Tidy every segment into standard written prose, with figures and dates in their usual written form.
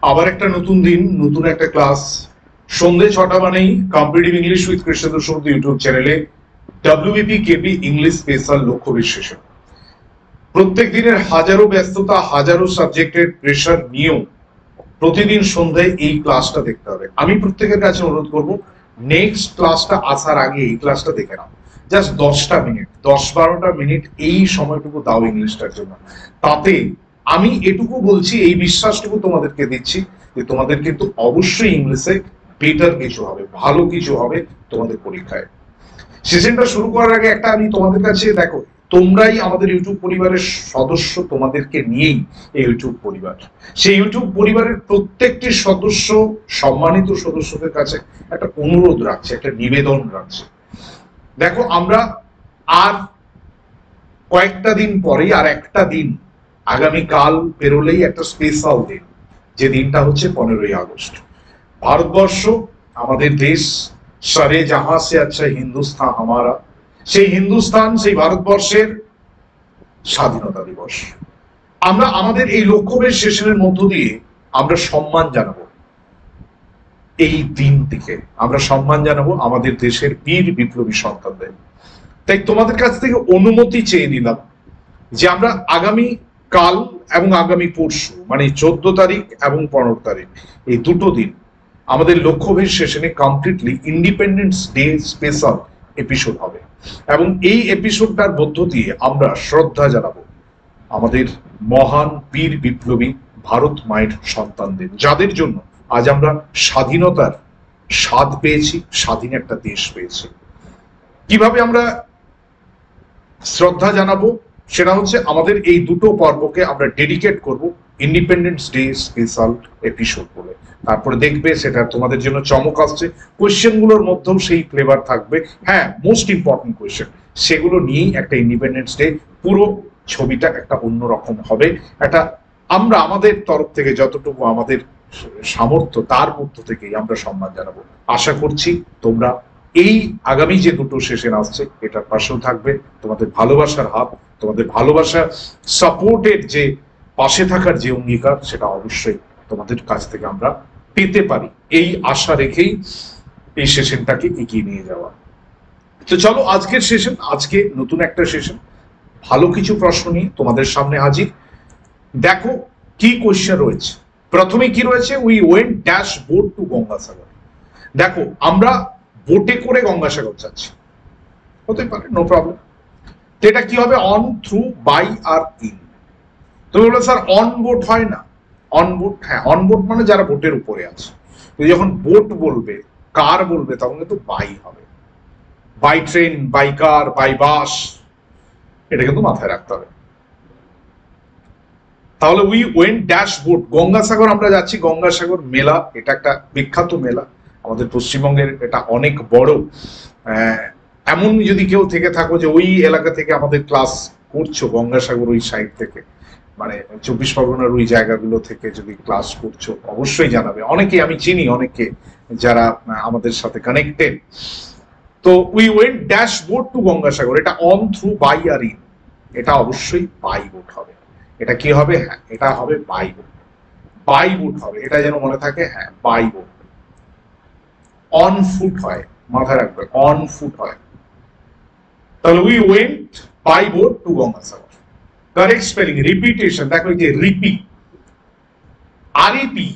আবার একটা নতুন দিন, নতুন একটা ক্লাস। সন্ধ্যে 6টা মানেই competitive English with Krishnendu Saudi YouTube চ্যানেলে WBP কেপি ইংলিশ স্পেশাল লক্ষ্য বিশ্লেষণ। প্রত্যেক দিনের হাজারো ব্যস্ততা, হাজারো সাবজেক্টের প্রেশার নিয়েও প্রতিদিন সন্ধ্যায় এই ক্লাসটা দেখতে হবে। আমি প্রত্যেকের কাছে অনুরোধ করব, নেক্সট ক্লাসটা আসার আগে এই ক্লাসটা দেখে নাও। জাস্ট 10টা মিনিট, 10-12টা মিনিট এই সময়টুকু দাও ইংলিশটার জন্য। তাতে আমি এটুকু বলছি, এই বিশ্বাসটুকু তোমাদেরকে দিচ্ছি যে তোমাদের কিন্তু অবশ্যই ইংলিশে বেটার কিছু হবে, ভালো কিছু হবে তোমাদের পরীক্ষায়। সেশনটা শুরু করার আগে একটা আমি তোমাদের কাছে, দেখো তোমরাই আমাদের ইউটিউব পরিবারের সদস্য, তোমাদেরকে নিয়েই এই ইউটিউব পরিবার। সেই ইউটিউব পরিবারের প্রত্যেকটি সদস্য, সম্মানিত সদস্যদের কাছে একটা অনুরোধ রাখছে, একটা নিবেদন রাখছে। দেখো আমরা আর কয়েকটা দিন পরেই, আর একটা দিন আগামীকাল পেরোলেই একটা স্পেশাল দিন, যে দিনটা হচ্ছে 15ই আগস্ট। ভারতবর্ষ আমাদের দেশ, সারে জাহাঁ সে আচ্ছা হিন্দুস্তান হামারা, সেই হিন্দুস্তান, সেই ভারতবর্ষের স্বাধীনতা দিবস। আমরা আমাদের এই লক্ষ্যের সেশনের মধ্য দিয়ে আমরা সম্মান জানাবো এই দিনটিকে, আমরা সম্মান জানাবো আমাদের দেশের বীর বিপ্লবী সন্তানদের। তাই তোমাদের কাছ থেকে অনুমতি চেয়ে নিলাম যে আমরা আগামী কাল এবং আগামী পরশু, মানে 14 তারিখ এবং 15 তারিখ, এই দুটো দিন আমাদের লক্ষ্যভেদ সেশনে completely independence day special episode হবে। এবং এই এপিসোডটার মধ্য দিয়ে আমরা শ্রদ্ধা জানাবো আমাদের মহান বীর বিপ্লবী ভারত মায়ের সন্তানদের, যাদের জন্য আজ আমরা স্বাধীনতার স্বাদ পেয়েছি, স্বাধীন একটা দেশ পেয়েছি। কিভাবে আমরা শ্রদ্ধা জানাবো, সেটা হচ্ছে আমাদের এই দুটো পর্বকে আমরা ডেডিকেট করব ইন্ডিপেন্ডেন্স ডে স্পেশাল এপিসোড বলে। তারপরে দেখবে সেটা তোমাদের জন্য চমক আসছে, কোয়েশ্চেন গুলোর মধ্যেও সেই ফ্লেভার থাকবে। হ্যাঁ, মোস্ট ইম্পর্টেন্ট কোয়েশ্চেন, সেগুলো নিয়েই একটা ইন্ডিপেন্ডেন্স ডে, পুরো ছবিটা একটা অন্যরকম হবে। একটা আমরা আমাদের তরফ থেকে যতটুকু আমাদের সামর্থ্য, তার মধ্য থেকেই আমরা সম্মান জানাবো। আশা করছি তোমরা এই আগামী যে দুটো সেশন আসছে এটার পাশেও থাকবে। তোমাদের ভালোবাসার হাত, তোমাদের ভালোবাসা, সাপোর্টের যে পাশে থাকার যে অঙ্গীকার, সেটা অবশ্যই তোমাদের কাছ থেকে আমরা পেতে পারি, এই আশা রেখেই এই সেশনটাকে এগিয়ে নিয়ে যাওয়া। তো চলো আজকের সেশন, আজকে নতুন একটা সেশন, ভালো কিছু প্রশ্ন নিয়ে তোমাদের সামনে হাজির। দেখো কি কোয়েশ্চেন রয়েছে। প্রথমে কি রয়েছে, we went dash boat to Gangasagar. দেখো আমরা বোটে করে গঙ্গাসাগর যাচ্ছি, হতে পারে, নো প্রবলেম। তো এটা কি হবে, অন, থ্রু, বাই আর ইন। তুমি বলো স্যার অন বোট হয় না? অন বোট, হ্যাঁ অন বোট মানে যারা বোটের উপরে আছে। তুমি যখন বোট বলবে, কার বলবে, তখন কিন্তু বাই হবে। By train, by car, by bus, এটা কিন্তু মাথায় রাখতে হবে। তাহলে we went dash boat, Gangasagar আমরা যাচ্ছি। গঙ্গাসাগর মেলা, এটা একটা বিখ্যাত মেলা আমাদের পশ্চিমবঙ্গের, এটা অনেক বড়। এমন যদি কেউ থেকে থাকো যে ওই এলাকা থেকে আমাদের ক্লাস করছো, গঙ্গাসাগর ওই সাইড থেকে, মানে 24 পরগনার ওই জায়গাগুলো থেকে যদি ক্লাস করছো, অবশ্যই জানাবে। অনেকে আমি চিনি, অনেকে যারা আমাদের সাথে কানেক্টেড। তো we went dash boat to Gangasagar, এটা অন, থ্রু, বাই আর ইন, এটা অবশ্যই বাই বোট হবে। এটা কি হবে, হ্যাঁ এটা হবে বাই বোট, বাই বোট হবে, এটা যেন মনে থাকে, হ্যাঁ বাই বোট। অন ফুট হয়, মাথায় রাখবে, অন ফুট হয়। তাহলে we went by boat to Gangasagar. Correct spelling, repetition, দেখো এই যে রিপি, আরইপি,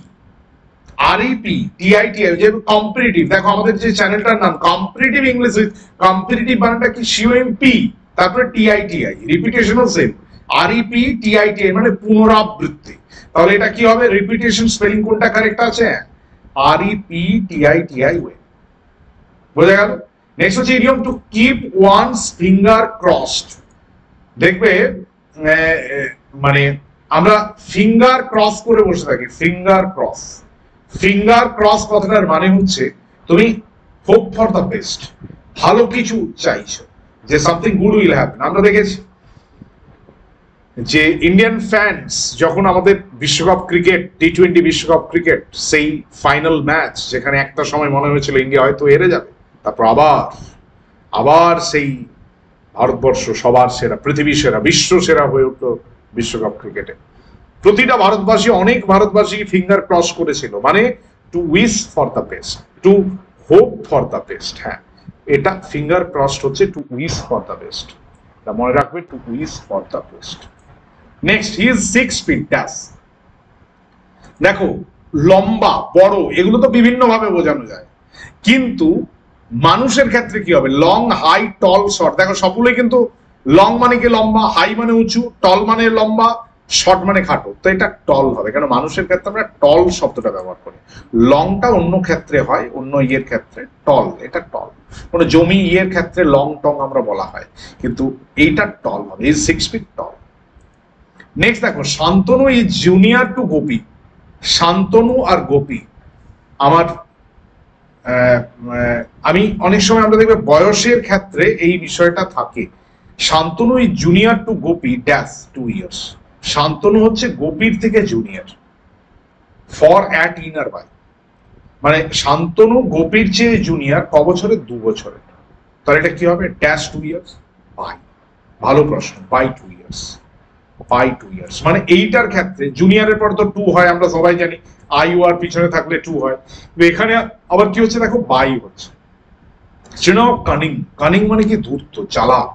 আরইপি, টিআইটিআই, যে কম্পিটিটিভ। দেখো আমাদের যে চ্যানেলটার নাম কম্পিটিটিভ ইংলিশ উইথ, কম্পিটিটিভ বানানটা কি সিওএমপি, তারপরে টিআইটিআই, রিপিটেশনও সেম, আরইপি টিআইটিআই মানে পুনরাবৃত্তি। তাহলে এটা কি হবে, রিপিটেশন স্পেলিং কোনটা কারেক্ট আছে, আরইপি টিআইটিআই ওয়ে। বোঝা গেল? নেক্সট হচ্ছে idiom, to keep one's finger crossed. দেখবে মানে আমরা ফিঙ্গার ক্রস করে বসে থাকি, ফিঙ্গার ক্রস। ফিঙ্গার ক্রস কথাটার মানে হচ্ছে তুমি হোপ ফর দ্য বেস্ট, ভালো কিছু চাইছো, যে সামথিং গুড উইল হ্যাপেন। আমরা দেখেছি যে ইন্ডিয়ান ফ্যান্স যখন আমাদের বিশ্বকাপ ক্রিকেট, টি20 বিশ্বকাপ ক্রিকেট, সেই ফাইনাল ম্যাচ যেখানে একটা সময় মনে হয়েছিল ইন্ডিয়া হয়তো হেরে যাবে, তারপর আবার সেই ভারতবর্ষ সবার সেরা, পৃথিবী সেরা, বিশ্ব সেরা হয়ে উঠলো বিশ্বকাপ ক্রিকেটে। প্রতিটা ভারতবাসী, অনেক ভারতবাসী ফিঙ্গার ক্রস করেছিল, মানে to wish for the best, to hope for the best. হ্যাঁ, এটা ফিঙ্গার ক্রস হচ্ছে to wish for the best, মনে রাখবে, to wish for the best. Next, he is 6 feet dash. দেখো লম্বা, বড়, এগুলো তো বিভিন্ন ভাবে বোঝানো যায়, কিন্তু মানুষের ক্ষেত্রে কি হবে? লং, হাই, টল, শর্ট। দেখো সবগুলোই কিন্তু লং মানে কি লম্বা, হাই মানে উঁচু, টল মানে লম্বা, শর্ট মানে খাটো, তো এটা টল হবে। কেন? মানুষের ক্ষেত্রে আমরা টল শব্দটা ব্যবহার করি। লংটা অন্য ক্ষেত্রে হয়, অন্য ইয়ের ক্ষেত্রে টল, এটা টল। কোনো জমি ইয়ের ক্ষেত্রে লং টং আমরা বলা হয়, কিন্তু এইটা টল হবে, ইজ 6 feet টল। নেক্সট দেখো, Shantanu is junior to Gopi. Shantanu আর গোপী, আমার আমি অনেক সময় আমরা দেখবে বয়সের ক্ষেত্রে এই বিষয়টা থাকে। Shantanu is junior to Gopi dash 2 years। Shantanu হচ্ছে গোপীর থেকে junior, for at inner by, মানে শান্তনু গোপীর চেয়ে জুনিয়র ক বছরে? 2 বছরের। তাহলে এটা কি হবে? Dash 2 years by. ভালো প্রশ্ন, বাই 2 years, বাই 2 years। মানে এইটার ক্ষেত্রে জুনিয়রের পর তো 2 হয়, আমরা সবাই জানি, আই ও আর পিছনে থাকলে 2 হয়। এখানে আবার কি হচ্ছে দেখো, বাই হচ্ছে। কানিং, কানিং মানে কি? ধূর্ত, চালাক।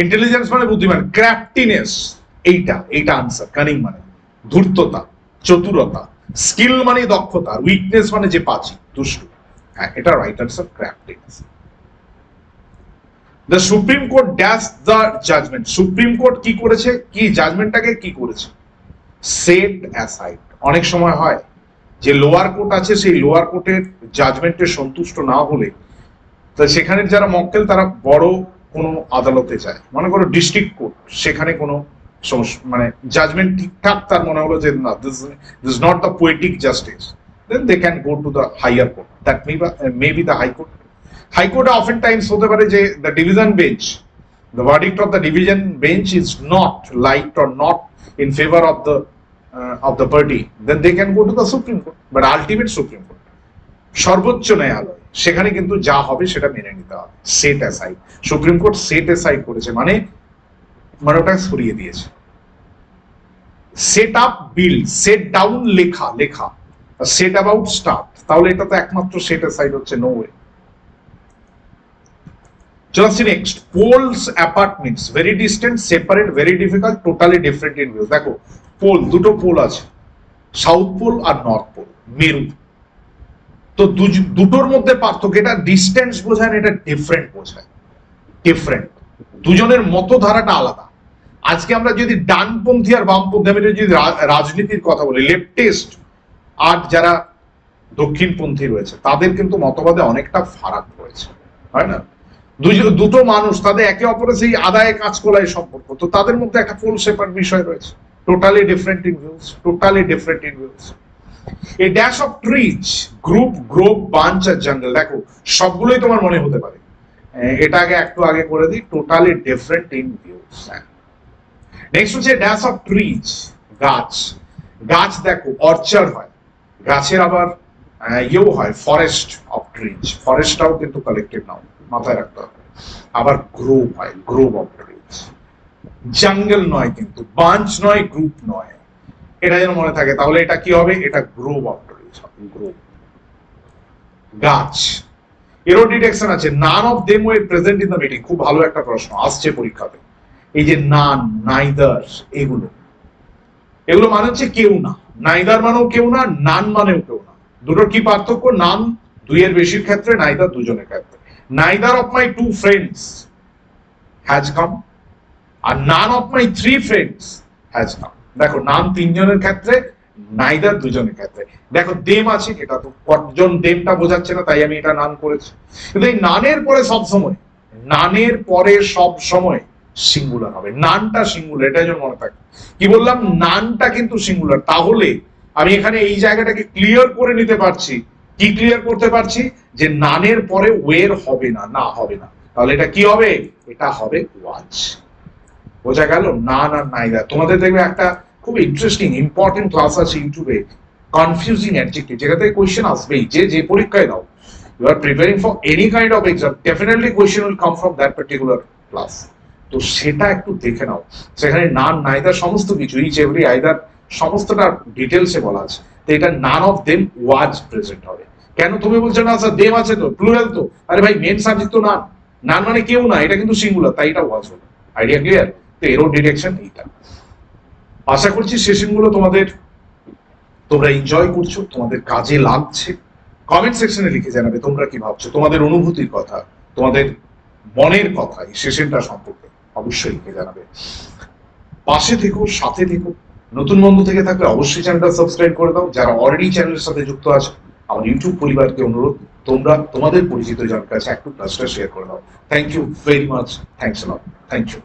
ইন্টেলিজেন্স মানে বুদ্ধিমান, ক্র্যাফটিনেস, এইটা আনসার। কানিং মানে ধূর্ততা, চতুরতা। স্কিল মানে দক্ষতা, উইকনেস মানে যে পাচি, দুষ্টু। হ্যাঁ, এটা right answer, craftiness. The supreme court dash the judgement. Supreme court কি করেছে? কি জাজমেন্টটাকে কি করেছে? Set aside. অনেক সময় হয় যে লোয়ার কোর্ট আছে, সেই লোয়ার কোর্টের জাজমেন্টে সন্তুষ্ট না হলে তো সেখানের যারা মক্কেল তারা বড় কোনো আদালতে যায়, মনে করো ডিস্ট্রিক্ট কোর্ট, সেখানে কোনো মানে জাজমেন্ট ঠিকঠাক তার মনে হলো যে না, this is not the poetic justice, then they can go to the higher court, that may be the high court. High কোর্টে অফেন টাইমস হতে পারে যে the division bench, the verdict of the division bench is not liked or not in favor of the party, then they can go to the Supreme Court, but ultimate Supreme Court, সর্বোচ্চ ন্যায়ালয়, সেখানে কিন্তু যা হবে সেটা মেনে নিতে হবে। Set aside, supreme court set aside করেছে, মানে ওটা সরিয়ে দিয়েছে। Set up, build, set down, লেখা, সেট অ্যাবাউট, স্টার্ট, তাহলে এটা তো একমাত্র সেট অ্যাসাইড হচ্ছে, নো ওয়ে। চলো আসছি next, poles apartments, very distant, separate, very difficult, totally different in view. দেখো পোল, দুটো পোল আছে, সাউথ পোল আর নর্থ পোল, মেরু। তো দুটোর মধ্যে পার্থক্য, এটা ডিস্টেন্স বোঝায় না, এটা ডিফারেন্ট বোঝায়। ডিফারেন্ট, দুজনের মতধারাটা আলাদা। আজকে আমরা যদি ডানপন্থী আর বামপন্থী, আমি যদি রাজনীতির কথা বলি, লেফটিস্ট আর যারা দক্ষিণপন্থী রয়েছে তাদের কিন্তু মতবাদে অনেকটা ফারাক রয়েছে, হয় না? দুটো মানুষ, তাদের একে অপরের সেই আদায়ে কাজ করায় সম্পর্ক, তো তাদের মধ্যে একটা ফুল সেপারেট বিষয় রয়েছে, totally different in views, totally different in views. A dash of trees, group, grove, bunch আর জঙ্গল। দেখো সবগুলোই তোমার মনে হতে পারে, এটা একটু আগে করে দিই, totally different in views. Next হচ্ছে ড্যাশ অফ ট্রিজ, গাছ। গাছ দেখো অর্চার্ড হয়, গাছের আবার ইয়েও হয়, ফরেস্ট অফ ট্রিজ, ফরেস্টটাও কিন্তু কালেক্টিভ নাউন, মাথায় রাখতে হবে। আবার গ্রোভ হয়, গ্রোভ অফ ট্রিজ। জঙ্গল নয় কিন্তু, বাঞ্চ নয়, গ্রুপ নয়, এটা যেন মনে থাকে। তাহলে এটা কি হবে? এটা গ্রোভ অফ ট্রিজ, গ্রোভ। গাছ, এরও ডিটেকশন আছে, none of them way present in the meeting. খুব ভালো একটা প্রশ্ন আসছে পরীক্ষাতে, এই যে নান, নাইদার, এগুলো মানে হচ্ছে কেউ না। নাইদার মানেও কেউ না, নান মানেও কেউ না। দুটোর কি পার্থক্য? নান দুইয়ের বেশির ক্ষেত্রে, নাইদার দুজনের ক্ষেত্রে। Neither of my 2 friends has come, আর none of my 3 friends has come. দেখো নান 3 জনের ক্ষেত্রে, নাইদার 2 জনের ক্ষেত্রে। দেখো দেম আছে, এটা তো কতজন দেমটা বোঝাচ্ছে না, তাই আমি এটা নান করেছি। কিন্তু এই নানের পরে সব সময় সিঙ্গুলার হবে, নানটা সিঙ্গুলার, এটা যেন মনে থাকে। কি বললাম? নানটা কিন্তু সিঙ্গুলার। তাহলে আমি এখানে এই জায়গাটাকে ক্লিয়ার করে নিতে পারছি। কি ক্লিয়ার করতে পারছি? যে নানের পরে ওয়ের হবে না, না হবে না। তাহলে এটা কি হবে? এটা হবে ওয়াচ। বোঝা গেল? নান আর নাইদার। তোমাদের দেখবে একটা খুব ইন্টারেস্টিং ইম্পর্টেন্ট ক্লাস আছে ইউটিউবে, কনফিউজিং অ্যাডজেক্টিভ, যেটা থেকে কোয়েশ্চেন আসবেই, যে পরীক্ষায় দাও, you are preparing for any kind of exam, definitely question will come from that particular class. তো সেটা একটু দেখে নাও। সেখানে নান, নাইদার সমস্ত কিছু, ইচ, এভরি, আইদার সমস্তটা ডিটেলসে বলা আছে। তো এটা none of them was present হবে। কেন তুমি বলছো না স্যার দেম আছে তো, প্লুরাল তো? আরে ভাই মেন সাবজেক্ট তো নান, নান মানে কেউ না, এটা কিন্তু সিঙ্গুলার, তাই এটা ওয়াজ হলো। Idea clear? তো এরর ডিটেকশন এইটা। আশা করছি সেশনগুলো তোমরা এনজয় করছো, তোমাদের কাজে লাগছে। কমেন্ট সেকশনে লিখে জানাবে তোমরা কি ভাবছো, তোমাদের অনুভূতির কথা, তোমাদের মনের কথা এই সেশনটা সম্পর্কে অবশ্যই লিখে জানাবে। পাশে থেকো, সাথে থেকো। নতুন বন্ধু থেকে থাকলে অবশ্যই চ্যানেলটা সাবস্ক্রাইব করে দাও। যারা অলরেডি চ্যানেলের সাথে যুক্ত আছে, আমার ইউটিউব পরিবারকে অনুরোধ, তোমরা তোমাদের পরিচিত জনের কাছে একটু ক্লাসটা শেয়ার করে দাও। Thank you very much, thanks a lot, thank you.